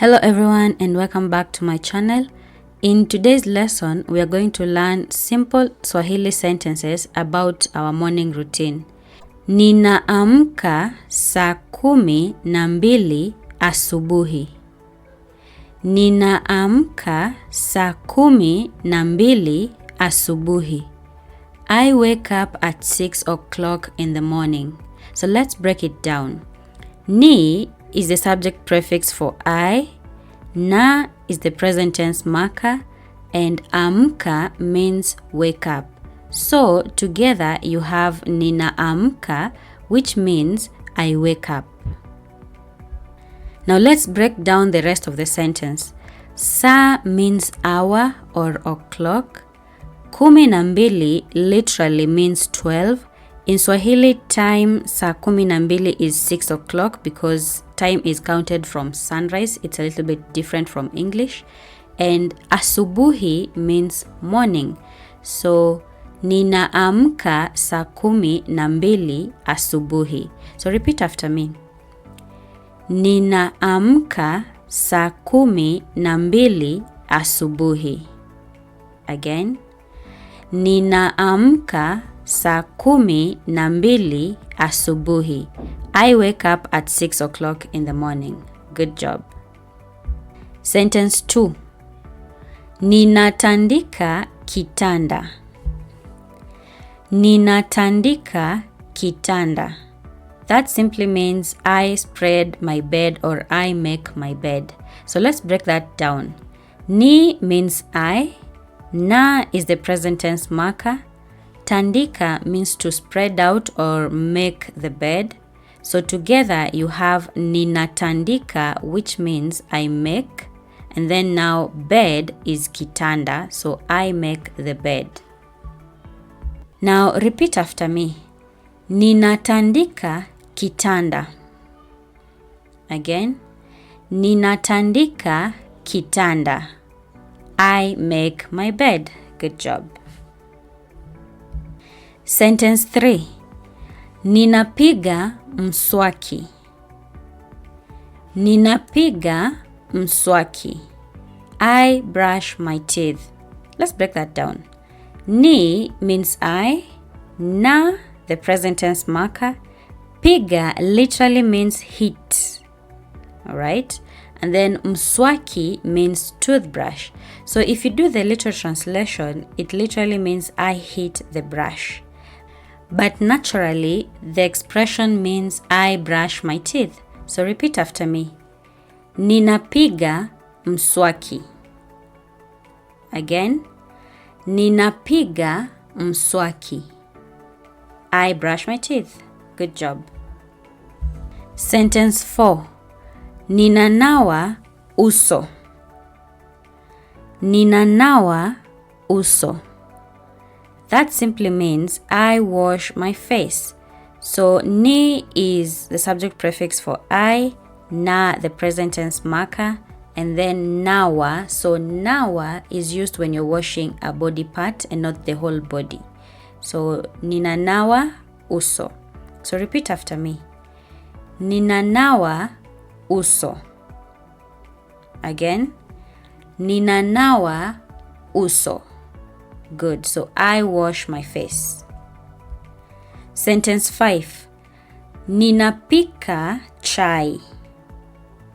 Hello everyone and welcome back to my channel. In today's lesson, we are going to learn simple Swahili sentences about our morning routine. Ninaamka saa 12 asubuhi. Ninaamka saa 12 asubuhi. I wake up at 6 o'clock in the morning. So let's break it down. Ni is the subject prefix for I, na is the present tense marker, and amka means wake up. So together you have ninaamka, which means I wake up. Now let's break down the rest of the sentence. Saa means hour or o'clock. 12 literally means 12. In Swahili, time saa 12 is 6 o'clock because time is counted from sunrise. It's a little bit different from English. And asubuhi means morning. So ninaamka saa 12 asubuhi. So repeat after me. Ninaamka saa 12 asubuhi. Again. Ninaamka saa 12 asubuhi. I wake up at 6 o'clock in the morning. Good job. Sentence 2. Ninatandika kitanda. Ninatandika kitanda. That simply means I spread my bed or I make my bed. So let's break that down. Ni means I. Na is the present tense marker. Tandika means to spread out or make the bed. So together you have ninatandika, which means I make. And then now bed is kitanda, so I make the bed. Now repeat after me. Ninatandika kitanda. Again. Ninatandika kitanda. I make my bed. Good job. Sentence 3. Ninapiga mswaki. Ninapiga mswaki. I brush my teeth. Let's break that down. Ni means I. Na, the present tense marker. Piga literally means hit. Alright? And then mswaki means toothbrush. So if you do the literal translation, it literally means I hit the brush. But naturally, the expression means I brush my teeth. So repeat after me. Ninapiga mswaki. Again. Ninapiga mswaki. I brush my teeth. Good job. Sentence 4. Ninanawa uso. Ninanawa uso. That simply means I wash my face. So ni is the subject prefix for I, na the present tense marker, and then nawa. So nawa is used when you're washing a body part and not the whole body. So ninanawa uso. So repeat after me. Ninanawa uso. Again. Ninanawa uso. Good. So I wash my face. Sentence 5. Ninapika chai.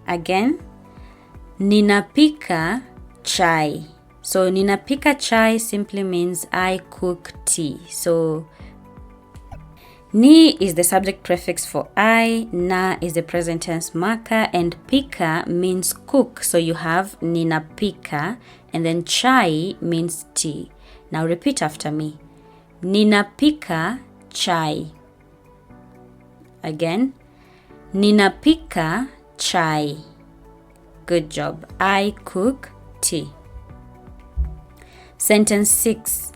Again. Ninapika chai. So ninapika chai simply means I cook tea. So ni is the subject prefix for I, na is the present tense marker, and pika means cook. So you have ninapika, and then chai means tea. Now repeat after me. Ninapika chai. Again. Ninapika chai. Good job. I cook tea. Sentence 6.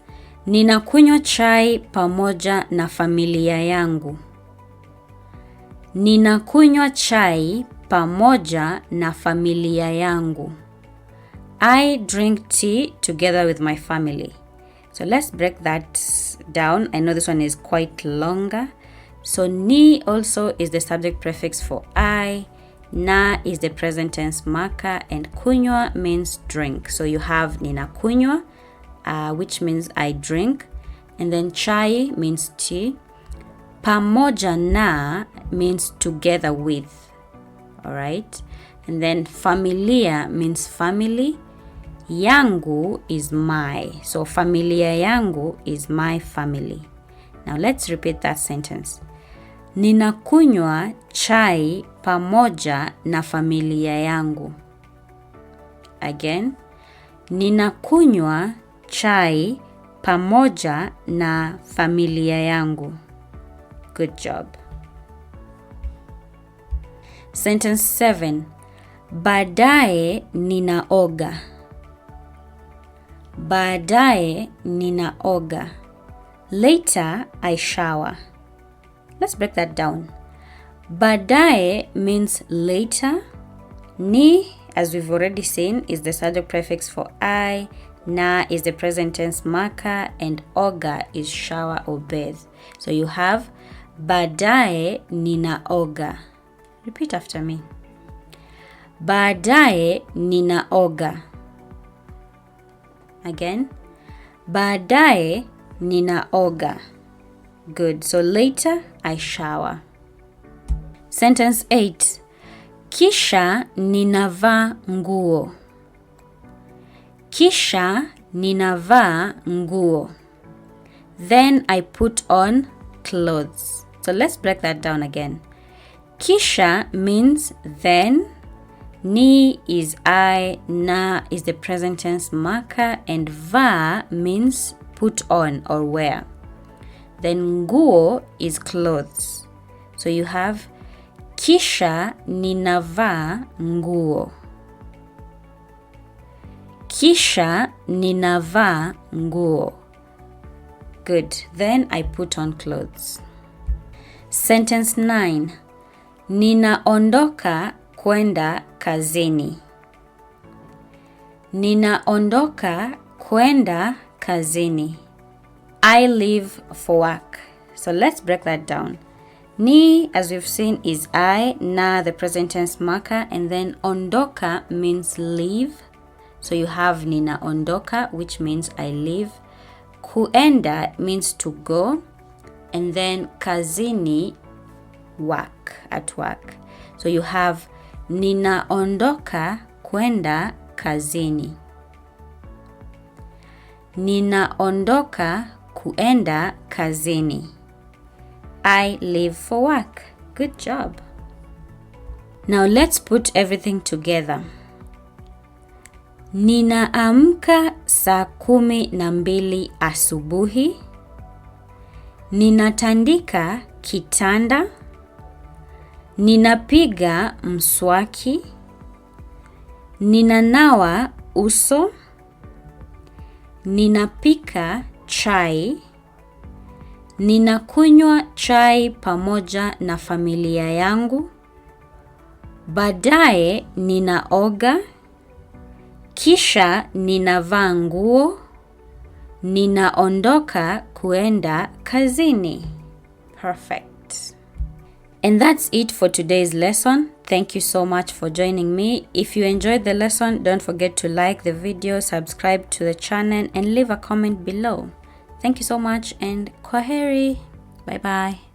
Ninakunywa chai pamoja na familia yangu. Ninakunywa chai pamoja na familia yangu. I drink tea together with my family. So let's break that down. I know this one is quite longer. So ni also is the subject prefix for I. na is the present tense marker, and kunywa means drink. So you have ninakunywa, which means I drink, and then chai means tea. Pamoja na means together with, all right? And then familia means family. Yangu is my. So familia yangu is my family. Now let's repeat that sentence. Ninakunywa chai pamoja na familia yangu. Again. Ninakunywa chai pamoja na familia yangu. Good job. Sentence 7. Baadaye ninaoga. Baadaye ninaoga. Later I shower. Let's break that down. Baadaye means later. Ni, as we've already seen, is the subject prefix for I. Na is the present tense marker, and oga is shower or bathe. So you have baadaye ninaoga. Repeat after me. Baadaye ninaoga. Again. Baadaye ninaoga. Good. So later I shower. Sentence 8. Kisha ninavaa nguo. Kisha ninavaa nguo. Then I put on clothes. So let's break that down again. Kisha means then. Ni is I. Na is the present tense marker. And va means put on or wear. Then nguo is clothes. So you have kisha ninavaa nguo. Kisha ninavaa nguo. Good. Then I put on clothes. Sentence 9. Ninaondoka kwenda kazini. Ninaondoka kwenda kazini. I leave for work. So let's break that down. Ni, as we've seen, is I. Na, the present tense marker. And then ondoka means leave. So you have ninaondoka, which means I leave. Kuenda means to go. And then kazini, work, at work. So you have ninaondoka kwenda kazini. Ninaondoka kuenda kazini. I leave for work. Good job. Now let's put everything together. Ninaamka saa 12 asubuhi. Ninatandika kitanda. Ninapiga mswaki. Ninanawa uso. Ninapika chai. Ninakunywa chai pamoja na familia yangu. Baadaye ninaoga. Kisha ninavaa nguo. Ninaondoka kuenda kazini. Perfect. And that's it for today's lesson. Thank you so much for joining me. If you enjoyed the lesson, don't forget to like the video, subscribe to the channel, and leave a comment below. Thank you so much, and kwaheri. Bye bye.